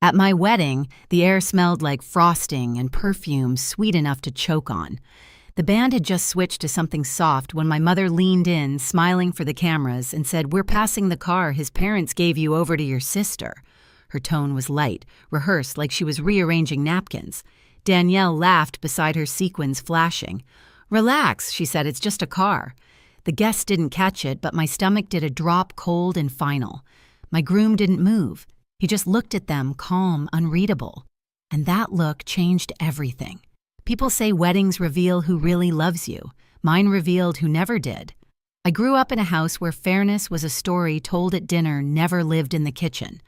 At my wedding, the air smelled like frosting and perfume sweet enough to choke on. The band had just switched to something soft when my mother leaned in, smiling for the cameras, and said, "We're passing the car his parents gave you over to your sister." Her tone was light, rehearsed like she was rearranging napkins. Danielle laughed beside her, sequins flashing. "Relax," she said, "it's just a car." The guests didn't catch it, but my stomach did a drop, cold and final. My groom didn't move. He just looked at them, calm, unreadable. And that look changed everything. People say weddings reveal who really loves you. Mine revealed who never did. I grew up in a house where fairness was a story told at dinner, never lived in the kitchen.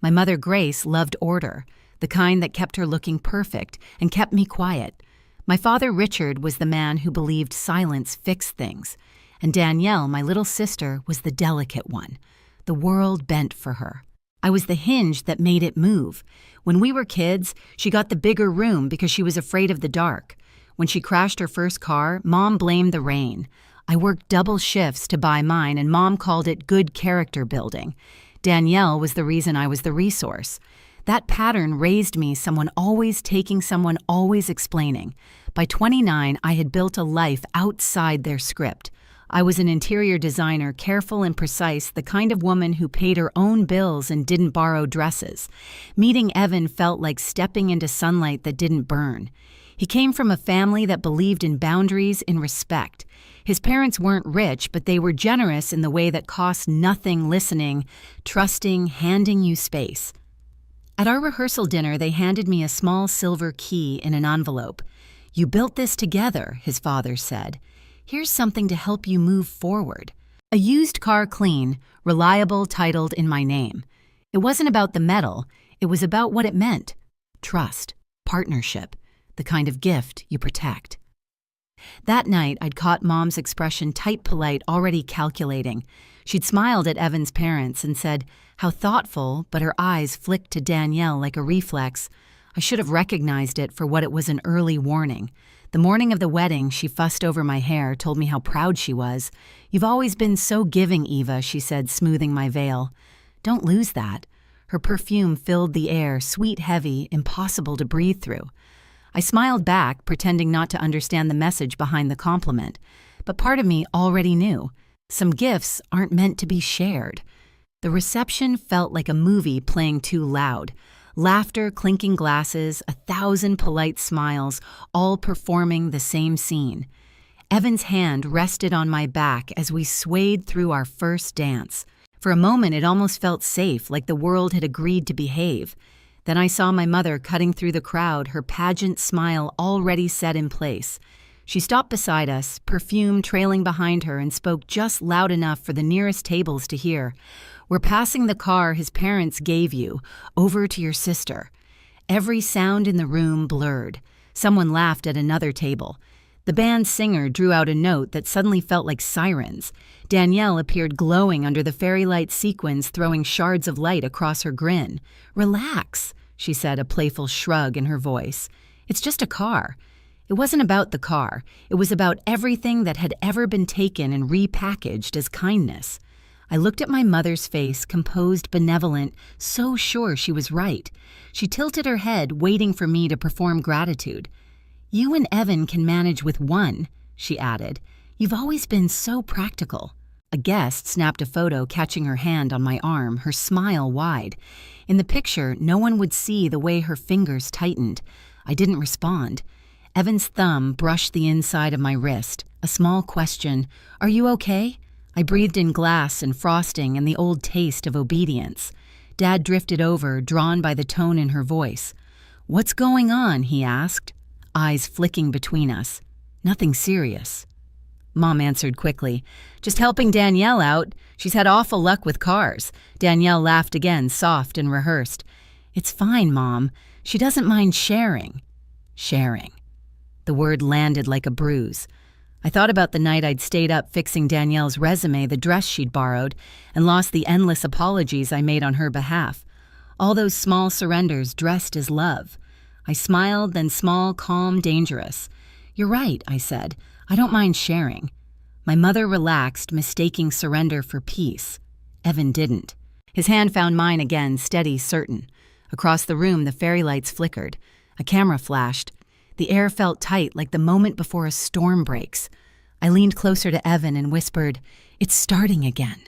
My mother, Grace, loved order, the kind that kept her looking perfect and kept me quiet. My father, Richard, was the man who believed silence fixed things. And Danielle, my little sister, was the delicate one. The world bent for her. I was the hinge that made it move. When we were kids, she got the bigger room because she was afraid of the dark. When she crashed her first car, Mom blamed the rain. I worked double shifts to buy mine, and Mom called it good character building. Danielle was the reason I was the resource. That pattern raised me, someone always taking, someone always explaining. By 29, I had built a life outside their script. I was an interior designer, careful and precise, the kind of woman who paid her own bills and didn't borrow dresses. Meeting Evan felt like stepping into sunlight that didn't burn. He came from a family that believed in boundaries, in respect. His parents weren't rich, but they were generous in the way that cost nothing, listening, trusting, handing you space. At our rehearsal dinner, they handed me a small silver key in an envelope. "You built this together," his father said. "Here's something to help you move forward." A used car clean, reliable, titled in my name. It wasn't about the metal, it was about what it meant. Trust, partnership, the kind of gift you protect. That night, I'd caught Mom's expression, tight, polite, already calculating. She'd smiled at Evan's parents and said, "How thoughtful," but her eyes flicked to Danielle like a reflex. I should have recognized it for what it was, an early warning. The morning of the wedding, she fussed over my hair, told me how proud she was. "You've always been so giving, Eva," she said, smoothing my veil. "Don't lose that." Her perfume filled the air, sweet, heavy, impossible to breathe through. I smiled back, pretending not to understand the message behind the compliment. But part of me already knew. Some gifts aren't meant to be shared. The reception felt like a movie playing too loud. Laughter, clinking glasses, 1,000 polite smiles, all performing the same scene. Evan's hand rested on my back as we swayed through our first dance. For a moment, it almost felt safe, like the world had agreed to behave. Then I saw my mother cutting through the crowd, her pageant smile already set in place. She stopped beside us, perfume trailing behind her, and spoke just loud enough for the nearest tables to hear. "We're passing the car his parents gave you, over to your sister." Every sound in the room blurred. Someone laughed at another table. The band singer drew out a note that suddenly felt like sirens. Danielle appeared glowing under the fairy light sequins, throwing shards of light across her grin. "Relax," she said, a playful shrug in her voice. "It's just a car." It wasn't about the car. It was about everything that had ever been taken and repackaged as kindness. I looked at my mother's face, composed, benevolent, so sure she was right. She tilted her head, waiting for me to perform gratitude. "You and Evan can manage with one," she added. "You've always been so practical." A guest snapped a photo, catching her hand on my arm, her smile wide. In the picture, no one would see the way her fingers tightened. I didn't respond. Evan's thumb brushed the inside of my wrist. A small question, "Are you okay?" I breathed in glass and frosting and the old taste of obedience. Dad drifted over, drawn by the tone in her voice. "What's going on?" he asked, eyes flicking between us. "Nothing serious." Mom answered quickly, "Just helping Danielle out. She's had awful luck with cars." Danielle laughed again, soft and rehearsed. "It's fine, Mom. She doesn't mind sharing." Sharing. The word landed like a bruise. I thought about the night I'd stayed up fixing Danielle's resume, the dress she'd borrowed, and lost the endless apologies I made on her behalf. All those small surrenders dressed as love. I smiled, then small, calm, dangerous. "You're right," I said. "I don't mind sharing." My mother relaxed, mistaking surrender for peace. Evan didn't. His hand found mine again, steady, certain. Across the room, the fairy lights flickered. A camera flashed. The air felt tight, like the moment before a storm breaks. I leaned closer to Evan and whispered, "It's starting again."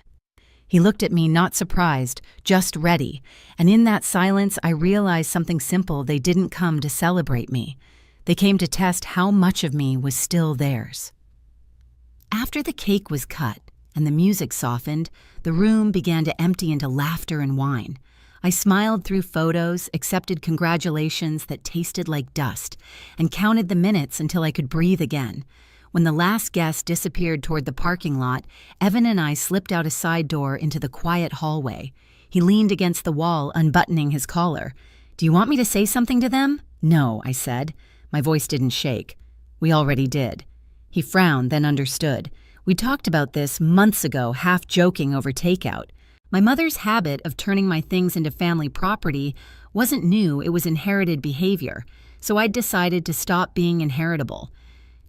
He looked at me, not surprised, just ready, and in that silence I realized something simple: they didn't come to celebrate me. They came to test how much of me was still theirs. After the cake was cut and the music softened, the room began to empty into laughter and wine. I smiled through photos, accepted congratulations that tasted like dust, and counted the minutes until I could breathe again. When the last guest disappeared toward the parking lot, Evan and I slipped out a side door into the quiet hallway. He leaned against the wall, unbuttoning his collar. "Do you want me to say something to them?" "No," I said. My voice didn't shake. "We already did." He frowned, then understood. We talked about this months ago, half joking over takeout. My mother's habit of turning my things into family property wasn't new, it was inherited behavior, so I'd decided to stop being inheritable.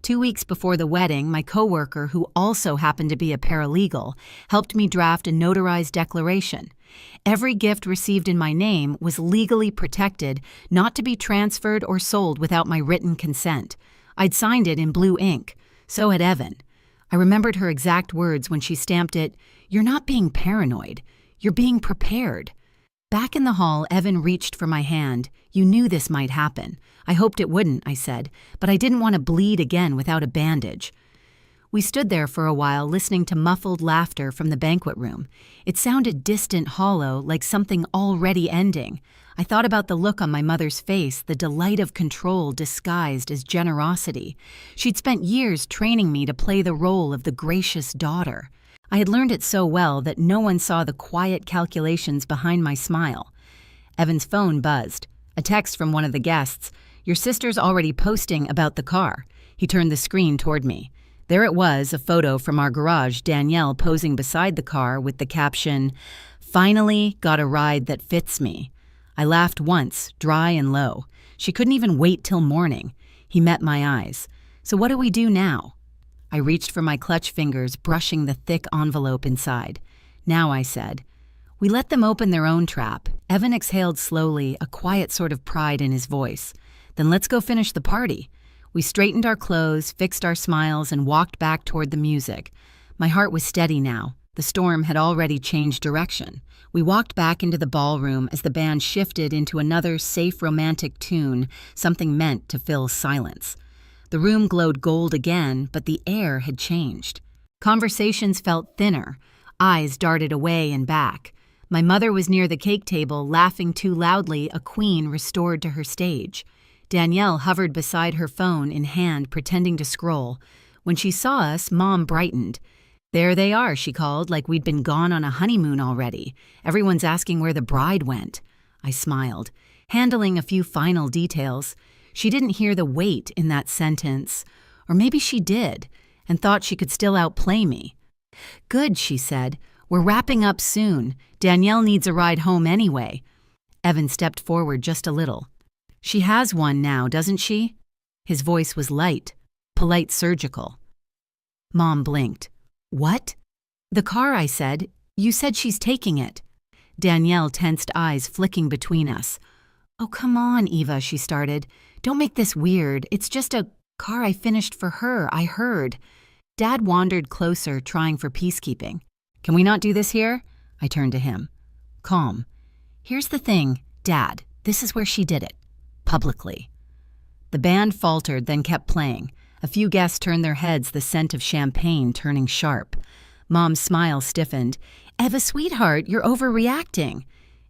2 weeks before the wedding, my coworker, who also happened to be a paralegal, helped me draft a notarized declaration. Every gift received in my name was legally protected, not to be transferred or sold without my written consent. I'd signed it in blue ink. So had Evan. I remembered her exact words when she stamped it, "You're not being paranoid. You're being prepared." Back in the hall, Evan reached for my hand. "You knew this might happen." "I hoped it wouldn't," I said, "but I didn't want to bleed again without a bandage." We stood there for a while, listening to muffled laughter from the banquet room. It sounded distant, hollow, like something already ending. I thought about the look on my mother's face, the delight of control disguised as generosity. She'd spent years training me to play the role of the gracious daughter. I had learned it so well that no one saw the quiet calculations behind my smile. Evan's phone buzzed. A text from one of the guests. "Your sister's already posting about the car." He turned the screen toward me. There it was, a photo from our garage, Danielle posing beside the car with the caption, "Finally got a ride that fits me." I laughed once, dry and low. She couldn't even wait till morning. He met my eyes. "So what do we do now?" I reached for my clutch fingers, brushing the thick envelope inside. "Now," I said. "We let them open their own trap." Evan exhaled slowly, a quiet sort of pride in his voice. "Then let's go finish the party." We straightened our clothes, fixed our smiles, and walked back toward the music. My heart was steady now. The storm had already changed direction. We walked back into the ballroom as the band shifted into another safe romantic tune, something meant to fill silence. The room glowed gold again, but the air had changed. Conversations felt thinner. Eyes darted away and back. My mother was near the cake table, laughing too loudly, a queen restored to her stage. Danielle hovered beside her phone in hand, pretending to scroll. When she saw us, Mom brightened. "There they are," she called, like we'd been gone on a honeymoon already. "Everyone's asking where the bride went." I smiled, handling a few final details. She didn't hear the weight in that sentence. Or maybe she did, and thought she could still outplay me. "Good," she said. "We're wrapping up soon. Danielle needs a ride home anyway." Evan stepped forward just a little. "She has one now, doesn't she?" His voice was light, polite, surgical. Mom blinked. "What?" "The car," I said. "You said she's taking it." Danielle tensed, eyes flicking between us. "Oh, come on, Eva," she started. "Don't make this weird. It's just a car I finished for her, I heard." Dad wandered closer, trying for peacekeeping. "Can we not do this here?" I turned to him. Calm. "Here's the thing, Dad. This is where she did it. Publicly." The band faltered, then kept playing. A few guests turned their heads, the scent of champagne turning sharp. Mom's smile stiffened. "Eva, sweetheart, you're overreacting."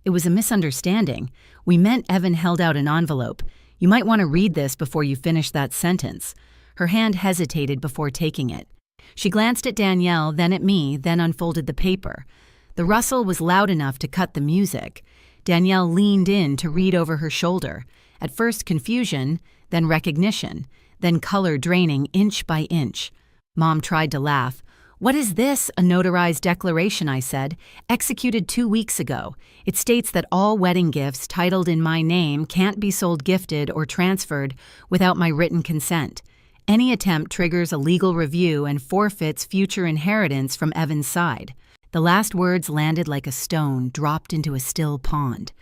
It was a misunderstanding. We meant Evan held out an envelope. "You might want to read this before you finish that sentence." Her hand hesitated before taking it. She glanced at Danielle, then at me, then unfolded the paper. The rustle was loud enough to cut the music. Danielle leaned in to read over her shoulder. At first confusion, then recognition, then color draining inch by inch. Mom tried to laugh. "What is this? A notarized declaration," I said. "Executed 2 weeks ago. It states that all wedding gifts titled in my name can't be sold, gifted, or transferred without my written consent. Any attempt triggers a legal review and forfeits future inheritance from Evan's side." The last words landed like a stone dropped into a still pond.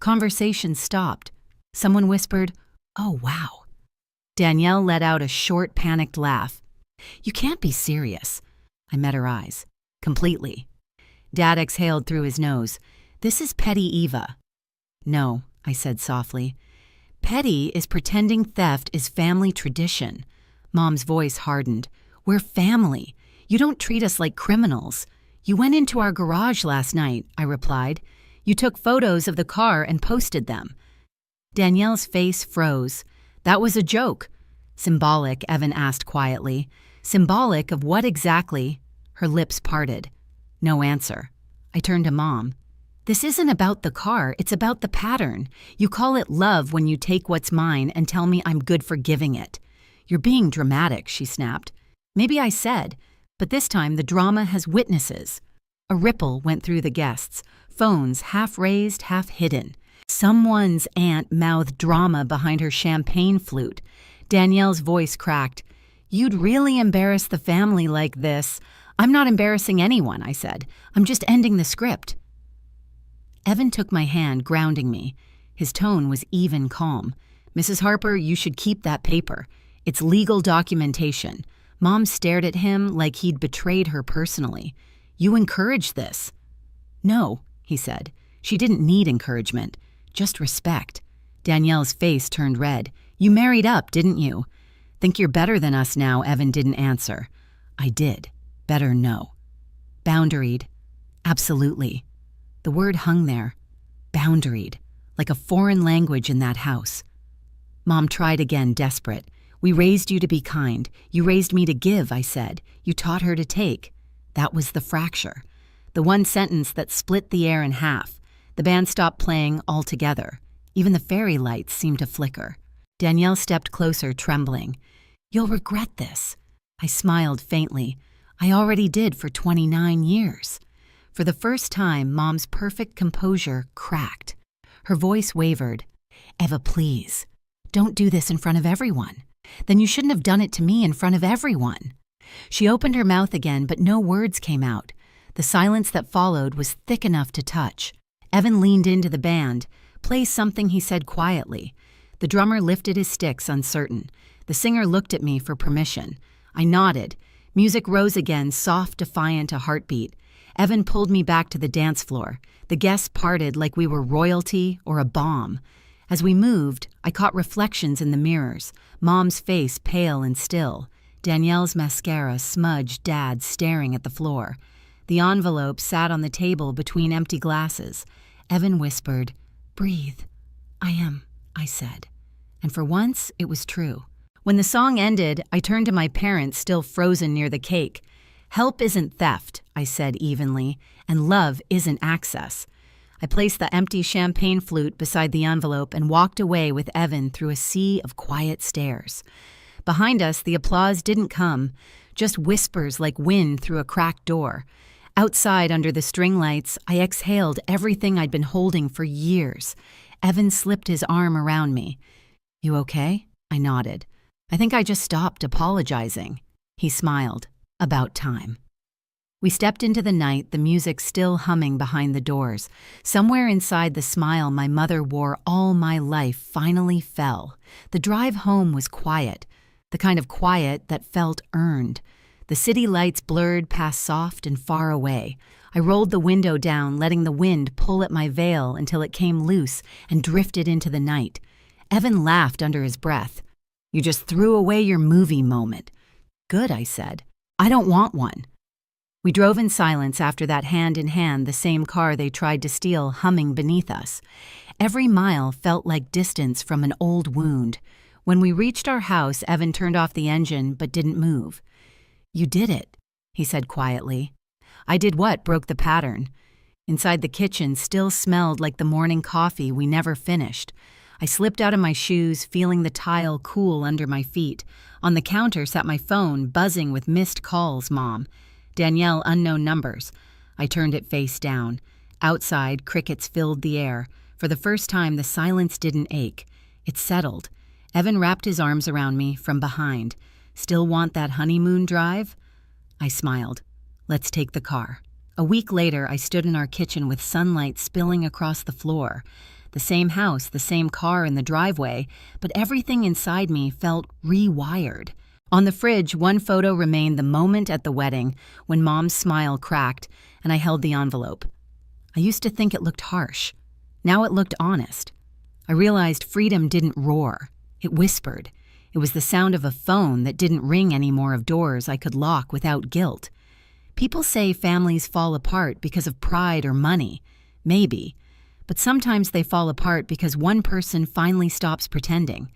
Conversation stopped. Someone whispered, "Oh, wow." Danielle let out a short, panicked laugh. "You can't be serious." I met her eyes. Completely. Dad exhaled through his nose. "This is petty Eva." "No," I said softly. "Petty is pretending theft is family tradition." Mom's voice hardened. "We're family. You don't treat us like criminals." "You went into our garage last night," I replied. "You took photos of the car and posted them." Danielle's face froze. "That was a joke." "Symbolic," Evan asked quietly. "Symbolic of what exactly?" Her lips parted. No answer. I turned to Mom. "This isn't about the car, it's about the pattern. You call it love when you take what's mine and tell me I'm good for giving it." "You're being dramatic," she snapped. "Maybe I said, but this time the drama has witnesses." A ripple went through the guests, phones half raised, half hidden. Someone's aunt mouthed drama behind her champagne flute. Danielle's voice cracked. "You'd really embarrass the family like this." "I'm not embarrassing anyone," I said. "I'm just ending the script." Evan took my hand, grounding me. His tone was even calm. "Mrs. Harper, you should keep that paper. It's legal documentation." Mom stared at him like he'd betrayed her personally. "You encouraged this." "No," he said. "She didn't need encouragement. Just respect." Danielle's face turned red. "You married up, didn't you?" "Think you're better than us now," Evan didn't answer. I did. Better no. Boundaried. Absolutely. The word hung there. Boundaried. Like a foreign language in that house. Mom tried again, desperate. "We raised you to be kind. You raised me to give," I said. "You taught her to take." That was the fracture. The one sentence that split the air in half. The band stopped playing altogether. Even the fairy lights seemed to flicker. Danielle stepped closer, trembling. "You'll regret this." I smiled faintly. I already did for 29 years. For the first time, Mom's perfect composure cracked. Her voice wavered. "Eva, please. Don't do this in front of everyone. Then you shouldn't have done it to me in front of everyone." She opened her mouth again, but no words came out. The silence that followed was thick enough to touch. Evan leaned into the band. "Play something," he said quietly. The drummer lifted his sticks, uncertain. The singer looked at me for permission. I nodded. Music rose again, soft, defiant, a heartbeat. Evan pulled me back to the dance floor. The guests parted like we were royalty or a bomb. As we moved, I caught reflections in the mirrors. Mom's face pale and still. Danielle's mascara smudged, Dad staring at the floor. The envelope sat on the table between empty glasses. Evan whispered, "Breathe." "I am," I said. And for once, it was true. When the song ended, I turned to my parents, still frozen near the cake. "Help isn't theft," I said evenly, "and love isn't access." I placed the empty champagne flute beside the envelope and walked away with Evan through a sea of quiet stares. Behind us, the applause didn't come, just whispers like wind through a cracked door. Outside, under the string lights, I exhaled everything I'd been holding for years. Evan slipped his arm around me. "You okay?" I nodded. "I think I just stopped apologizing." He smiled. "About time." We stepped into the night, the music still humming behind the doors. Somewhere inside the smile my mother wore all my life finally fell. The drive home was quiet, the kind of quiet that felt earned. The city lights blurred past soft and far away. I rolled the window down, letting the wind pull at my veil until it came loose and drifted into the night. Evan laughed under his breath. "You just threw away your movie moment." "Good," I said. "I don't want one." We drove in silence after that, hand in hand, the same car they tried to steal humming beneath us. Every mile felt like distance from an old wound. When we reached our house, Evan turned off the engine but didn't move. "You did it," he said quietly. "I did what broke the pattern?" Inside the kitchen still smelled like the morning coffee we never finished. I slipped out of my shoes, feeling the tile cool under my feet. On the counter sat my phone, buzzing with missed calls, Mom. Danielle, unknown numbers. I turned it face down. Outside, crickets filled the air. For the first time, the silence didn't ache. It settled. Evan wrapped his arms around me from behind. "Still want that honeymoon drive?" I smiled. "Let's take the car." A week later, I stood in our kitchen with sunlight spilling across the floor. the same house, the same car in the driveway, but everything inside me felt rewired. On the fridge, one photo remained the moment at the wedding when Mom's smile cracked and I held the envelope. I used to think it looked harsh. Now it looked honest. I realized freedom didn't roar. It whispered. It was the sound of a phone that didn't ring anymore, of doors I could lock without guilt. People say families fall apart because of pride or money. Maybe. But sometimes they fall apart because one person finally stops pretending.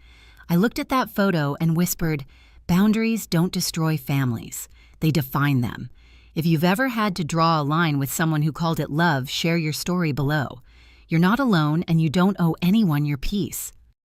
I looked at that photo and whispered, boundaries don't destroy families. They define them. If you've ever had to draw a line with someone who called it love, share your story below. You're not alone and you don't owe anyone your peace.